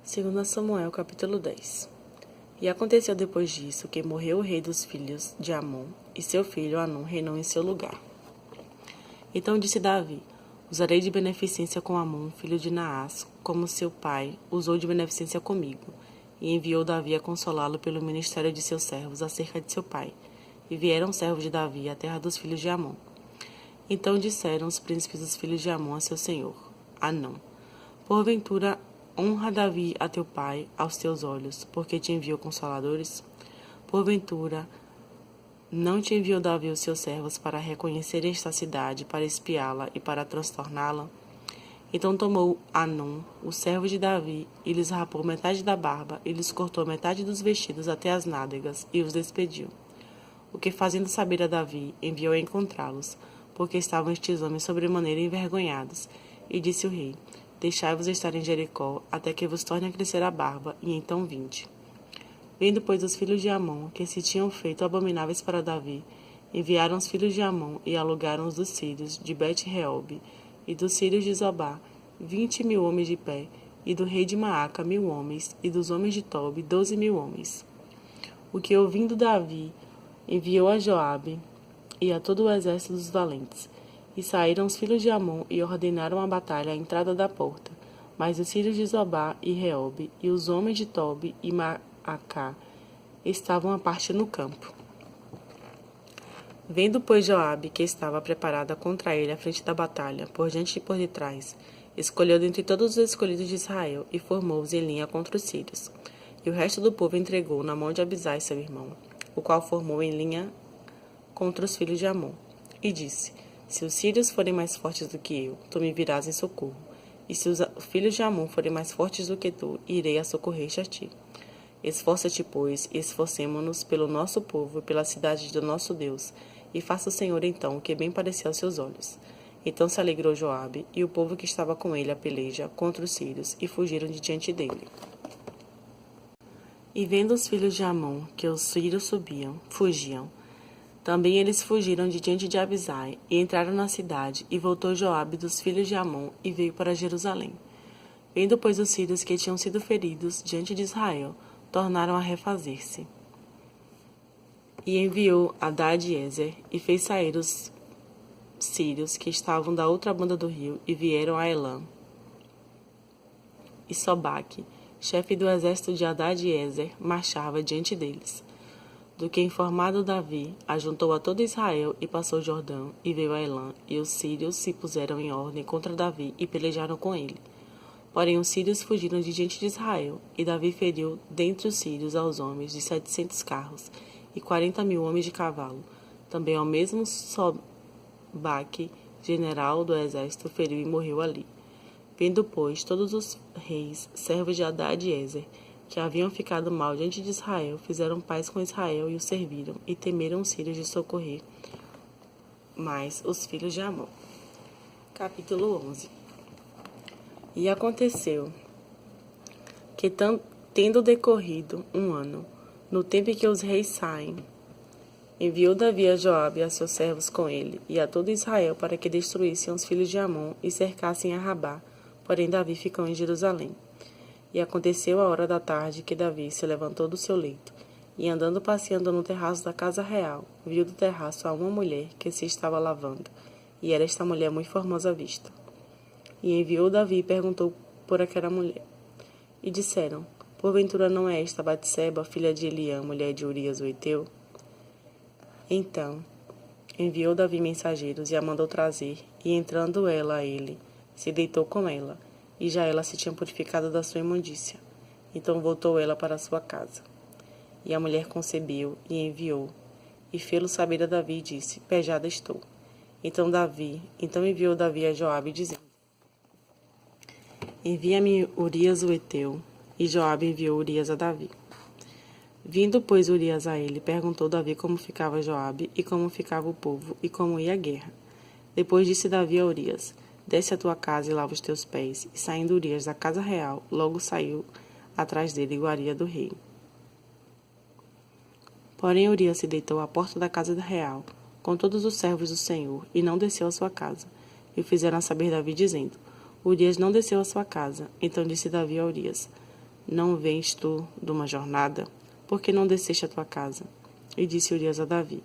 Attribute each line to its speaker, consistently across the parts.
Speaker 1: 2 Samuel, capítulo 10. E aconteceu depois disso que morreu o rei dos filhos de Amon, e seu filho Hanun reinou em seu lugar. Então disse Davi: Usarei de beneficência com Amon, filho de Naás, como seu pai usou de beneficência comigo. E enviou Davi a consolá-lo pelo ministério de seus servos acerca de seu pai. E vieram servos de Davi à terra dos filhos de Amon. Então disseram os príncipes dos filhos de Amon a seu senhor, Hanun: Porventura honra Davi a teu pai aos teus olhos, porque te enviou consoladores? Porventura não te enviou Davi os seus servos para reconhecer esta cidade, para espiá-la e para transtorná-la? Então tomou Hanun, o servo de Davi, e lhes rapou metade da barba, e lhes cortou metade dos vestidos até as nádegas, e os despediu. O que, fazendo saber a Davi, enviou a encontrá-los, porque estavam estes homens sobremaneira envergonhados. E disse o rei: Deixai-vos estar em Jericó, até que vos torne a crescer a barba, e então vinde. Vendo, pois, os filhos de Amon, que se tinham feito abomináveis para Davi, enviaram os filhos de Amon e alugaram os dos sírios de Bet-Reob, e dos sírios de Zobá, 20.000 homens de pé, e do rei de Maaca 1.000 homens, e dos homens de Tobi 12.000 homens. O que, ouvindo Davi, enviou a Joabe e a todo o exército dos valentes. E saíram os filhos de Amon e ordenaram a batalha à entrada da porta. Mas os filhos de Zobá e Reob, e os homens de Tobi e Maaca, estavam à parte no campo. Vendo, pois, Joabe que estava preparada contra ele à frente da batalha, por diante e por detrás, escolheu dentre todos os escolhidos de Israel, e formou-os em linha contra os sírios. E o resto do povo entregou na mão de Abisai, seu irmão, o qual formou em linha contra os filhos de Amon. E disse: Se os sírios forem mais fortes do que eu, tu me virás em socorro. E se os filhos de Amon forem mais fortes do que tu, irei a socorrer-te a ti. Esforça-te, pois, e esforcemo-nos pelo nosso povo e pela cidade do nosso Deus, e faça o Senhor então o que bem parecia aos seus olhos. Então se alegrou Joabe e o povo que estava com ele a peleja contra os sírios, e fugiram de diante dele. E vendo os filhos de Amon que os sírios fugiam, também eles fugiram de diante de Abisai, e entraram na cidade, e voltou Joabe dos filhos de Amon, e veio para Jerusalém. Vendo, pois, os sírios que tinham sido feridos diante de Israel, tornaram a refazer-se. E enviou Hadad-Ezer, e fez sair os sírios que estavam da outra banda do rio, e vieram a Elã. E Sobaque, chefe do exército de Hadad-Ezer, marchava diante deles. Do que informado Davi, ajuntou a todo Israel e passou o Jordão, e veio a Elã, e os sírios se puseram em ordem contra Davi e pelejaram com ele. Porém os sírios fugiram de diante de Israel, e Davi feriu dentre os sírios aos homens de 700 carros, e 40.000 homens de cavalo. Também ao mesmo Sobaque, general do exército, feriu e morreu ali. Vendo, pois, todos os reis, servos de Hadad-Ezer, que haviam ficado mal diante de Israel, fizeram paz com Israel e o serviram, e temeram os sírios de socorrer mais os filhos de Amon. Capítulo 11. E aconteceu que, tendo decorrido um ano, no tempo em que os reis saem, enviou Davi a Joabe e a seus servos com ele, e a todo Israel, para que destruíssem os filhos de Amon e cercassem a Rabá. Porém Davi ficou em Jerusalém. E aconteceu a hora da tarde que Davi se levantou do seu leito, e andando passeando no terraço da casa real, viu do terraço a uma mulher que se estava lavando, e era esta mulher muito formosa à vista. E enviou Davi e perguntou por aquela mulher. E disseram: Porventura não é esta Batseba, filha de Eliã, mulher de Urias o Heteu? Então enviou Davi mensageiros e a mandou trazer, e entrando ela a ele, se deitou com ela, e já ela se tinha purificado da sua imundícia. Então voltou ela para sua casa. E a mulher concebeu e enviou, e fê-lo saber a Davi, e disse: Pejada estou. Então enviou Davi a Joabe, dizendo: Envia-me Urias o Heteu. E Joabe enviou Urias a Davi. Vindo, pois, Urias a ele, perguntou Davi como ficava Joabe, e como ficava o povo, e como ia a guerra. Depois disse Davi a Urias: Desce a tua casa e lava os teus pés. E saindo Urias da casa real, logo saiu atrás dele iguaria do rei. Porém Urias se deitou à porta da casa real, com todos os servos do Senhor, e não desceu à sua casa. E o fizeram saber Davi, dizendo: Urias não desceu à sua casa. Então disse Davi a Urias: Não vens tu de uma jornada? Por que não desceste a tua casa? E disse Urias a Davi: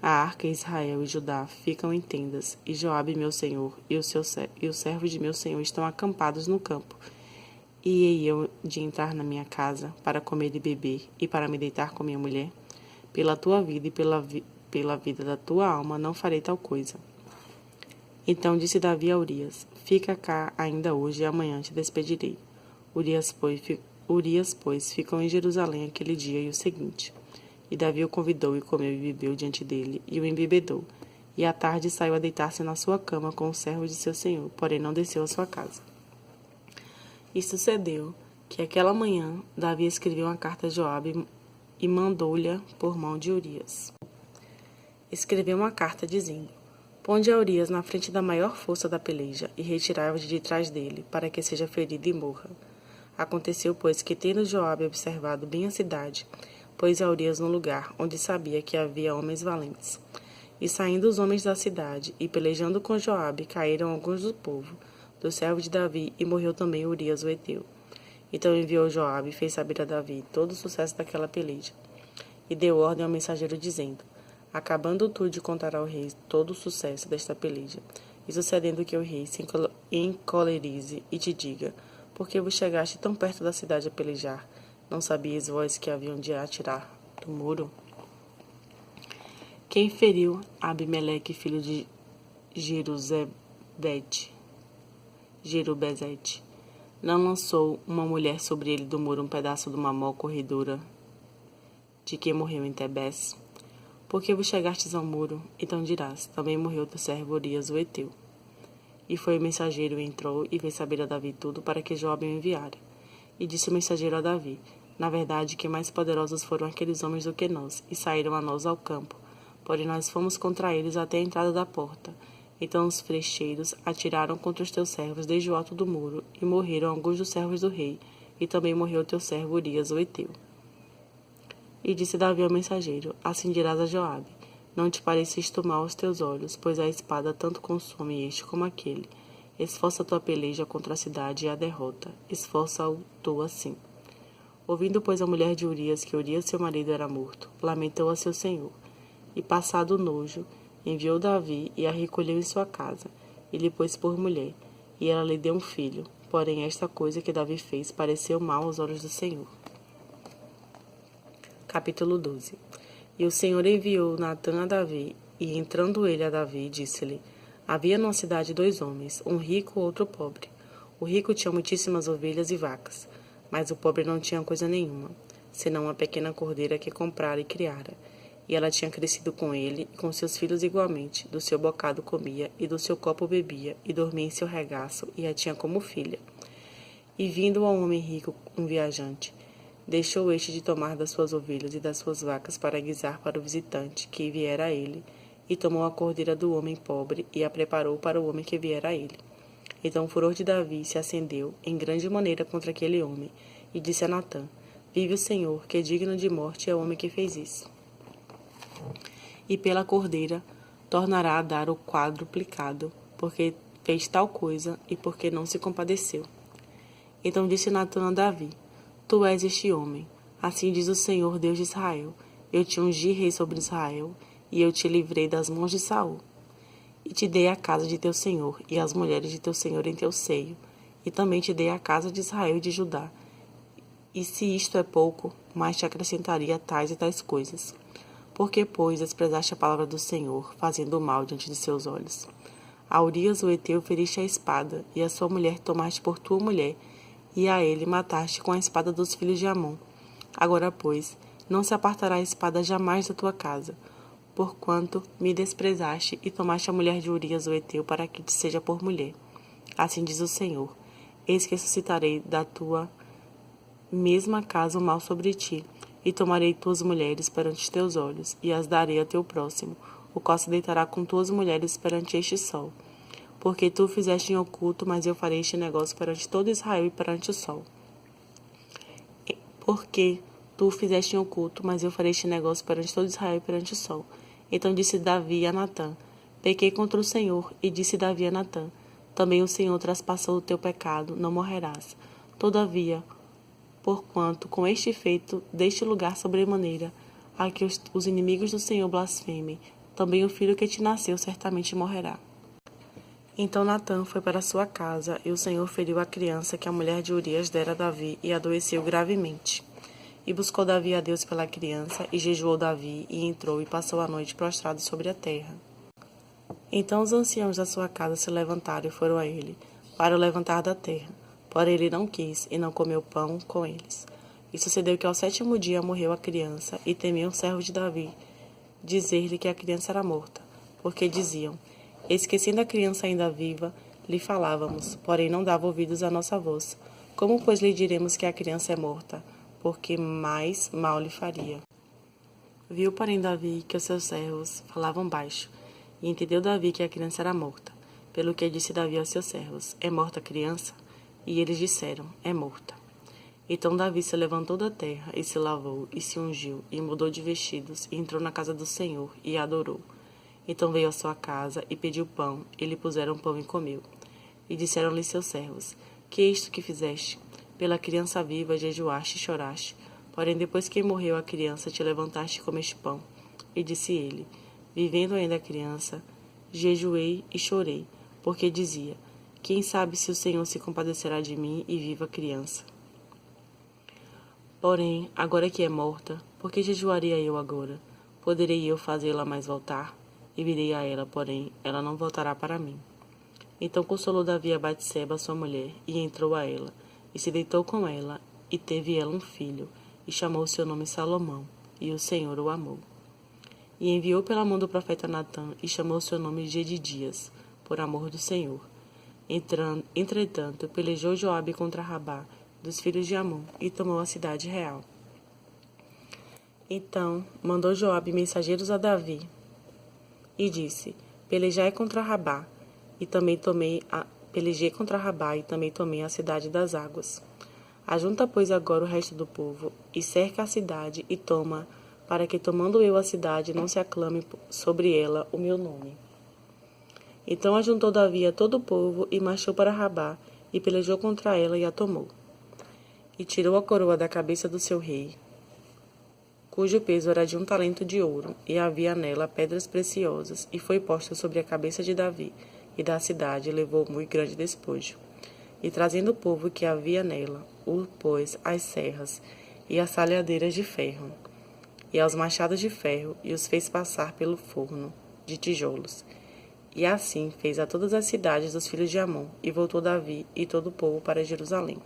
Speaker 1: A arca Israel e Judá ficam em tendas, e Joabe meu senhor e os servos de meu senhor estão acampados no campo. E hei eu de entrar na minha casa para comer e beber e para me deitar com minha mulher? Pela tua vida e pela vida da tua alma não farei tal coisa. Então disse Davi a Urias: Fica cá ainda hoje e amanhã te despedirei. Urias, pois, ficou em Jerusalém aquele dia e o seguinte. E Davi o convidou e comeu e bebeu diante dele, e o embebedou. E à tarde saiu a deitar-se na sua cama com os servos de seu senhor, porém não desceu à sua casa. E sucedeu que aquela manhã Davi escreveu uma carta a Joabe e mandou-lhe por mão de Urias. Escreveu uma carta dizendo: Ponde a Urias na frente da maior força da peleja e retirai-vos de trás dele, para que seja ferido e morra. Aconteceu, pois, que tendo Joabe observado bem a cidade, pôs a Urias no lugar onde sabia que havia homens valentes. E saindo os homens da cidade e pelejando com Joabe, caíram alguns do povo, do servo de Davi, e morreu também Urias o heteu. Então enviou Joabe e fez saber a Davi todo o sucesso daquela peleja. E deu ordem ao mensageiro dizendo: Acabando tu de contar ao rei todo o sucesso desta peleja, e sucedendo que o rei se encolerize e te diga: Por que vos chegaste tão perto da cidade a pelejar? Não sabíeis vós que haviam de atirar do muro? Quem feriu Abimeleque, filho de Jerubezete? Não lançou uma mulher sobre ele do muro um pedaço de uma mó corredora de que morreu em Tebés? Porque vos chegastes ao muro, então dirás: Também morreu teu servo Urias o heteu. E foi o mensageiro e entrou e fez saber a Davi tudo para que Joabe o enviara. E disse o mensageiro a Davi: Na verdade, que mais poderosos foram aqueles homens do que nós, e saíram a nós ao campo. Porém nós fomos contra eles até a entrada da porta. Então os flecheiros atiraram contra os teus servos desde o alto do muro, e morreram alguns dos servos do rei, e também morreu teu servo Urias o heteu. E disse Davi ao mensageiro: Assim dirás a Joabe: Não te pareça isto mal aos teus olhos, pois a espada tanto consome este como aquele. Esforça a tua peleja contra a cidade e a derrota. Esforça-o tu assim. Ouvindo, pois, a mulher de Urias que Urias seu marido era morto, lamentou a seu senhor. E passado o nojo, enviou Davi e a recolheu em sua casa, e lhe pôs por mulher, e ela lhe deu um filho. Porém esta coisa que Davi fez pareceu mal aos olhos do Senhor. Capítulo 12. E o Senhor enviou Natã a Davi, e entrando ele a Davi, disse-lhe: Havia numa cidade 2 homens, um rico e outro pobre. O rico tinha muitíssimas ovelhas e vacas, mas o pobre não tinha coisa nenhuma, senão uma pequena cordeira que comprara e criara. E ela tinha crescido com ele e com seus filhos igualmente, do seu bocado comia, e do seu copo bebia, e dormia em seu regaço, e a tinha como filha. E vindo ao homem rico um viajante, deixou este de tomar das suas ovelhas e das suas vacas para guisar para o visitante que viera a ele, e tomou a cordeira do homem pobre e a preparou para o homem que viera a ele. Então o furor de Davi se acendeu em grande maneira contra aquele homem, e disse a Natã: Vive o Senhor, que digno de morte é o homem que fez isso. E pela cordeira tornará a dar o quadruplicado, porque fez tal coisa e porque não se compadeceu. Então disse Natã a Davi: Tu és este homem. Assim diz o Senhor, Deus de Israel: Eu te ungi rei sobre Israel, e eu te livrei das mãos de Saul. E te dei a casa de teu senhor, e as mulheres de teu senhor em teu seio, e também te dei a casa de Israel e de Judá. E se isto é pouco, mais te acrescentaria tais e tais coisas. Porque, pois, desprezaste a palavra do Senhor, fazendo o mal diante de seus olhos? A Urias o heteu feriste a espada, e a sua mulher tomaste por tua mulher, e a ele mataste com a espada dos filhos de Amon. Agora, pois, não se apartará a espada jamais da tua casa, porquanto me desprezaste e tomaste a mulher de Urias o heteu para que te seja por mulher. Assim diz o Senhor: Eis que suscitarei da tua mesma casa o mal sobre ti, e tomarei tuas mulheres perante os teus olhos, e as darei a teu próximo, o qual se deitará com tuas mulheres perante este sol. Porque tu fizeste em oculto, mas eu farei este negócio perante todo Israel e perante o sol. Porque tu fizeste em oculto, mas eu farei este negócio perante todo Israel e perante o sol. Então disse Davi a Natã: Pequei contra o Senhor. E disse Davi a Natã: Também o Senhor traspassou o teu pecado, não morrerás. Todavia, porquanto com este feito deste lugar sobremaneira, a que os inimigos do Senhor blasfemem, também o filho que te nasceu certamente morrerá. Então Natã foi para sua casa, e o Senhor feriu a criança que a mulher de Urias dera a Davi, e adoeceu gravemente. E buscou Davi a Deus pela criança, e jejuou Davi, e entrou e passou a noite prostrado sobre a terra. Então os anciãos da sua casa se levantaram e foram a ele, para o levantar da terra. Porém ele não quis, e não comeu pão com eles. E sucedeu que ao 7º dia morreu a criança, e temeu o servo de Davi dizer-lhe que a criança era morta, porque diziam: esquecendo a criança ainda viva, lhe falávamos, porém não dava ouvidos à nossa voz. Como, pois, lhe diremos que a criança é morta? Porque mais mal lhe faria. Viu, porém, Davi que os seus servos falavam baixo, e entendeu Davi que a criança era morta. Pelo que disse Davi aos seus servos: é morta a criança? E eles disseram: é morta. Então Davi se levantou da terra, e se lavou, e se ungiu, e mudou de vestidos, e entrou na casa do Senhor, e a adorou. Então veio à sua casa, e pediu pão, e lhe puseram pão e comeu. E disseram-lhe seus servos: que é isto que fizeste? Pela criança viva jejuaste e choraste, porém depois que morreu a criança te levantaste e comeste pão. E disse ele: vivendo ainda a criança, jejuei e chorei, porque dizia: quem sabe se o Senhor se compadecerá de mim e viva a criança. Porém, agora que é morta, por que jejuaria eu agora? Poderei eu fazê-la mais voltar? E virei a ela, porém, ela não voltará para mim. Então consolou Davi a Batseba, sua mulher, e entrou a ela, e se deitou com ela, e teve ela um filho, e chamou seu nome Salomão, e o Senhor o amou. E enviou pela mão do profeta Natã, e chamou seu nome Jedidias, por amor do Senhor. Entretanto, pelejou Joabe contra Rabá, dos filhos de Amon, e tomou a cidade real. Então mandou Joabe mensageiros a Davi, e disse: pelejai contra Rabá, pelejei contra Rabá, e também tomei a cidade das águas. Ajunta, pois, agora o resto do povo, e cerca a cidade, e toma, para que, tomando eu a cidade, não se aclame sobre ela o meu nome. Então ajuntou Davi a todo o povo, e marchou para Rabá, e pelejou contra ela, e a tomou. E tirou a coroa da cabeça do seu rei, cujo peso era de 1 talento de ouro, e havia nela pedras preciosas, e foi posta sobre a cabeça de Davi, e da cidade levou muito grande despojo. E trazendo o povo que havia nela, o pôs às serras, e às salhadeiras de ferro, e aos machados de ferro, e os fez passar pelo forno de tijolos. E assim fez a todas as cidades dos filhos de Amon, e voltou Davi e todo o povo para Jerusalém.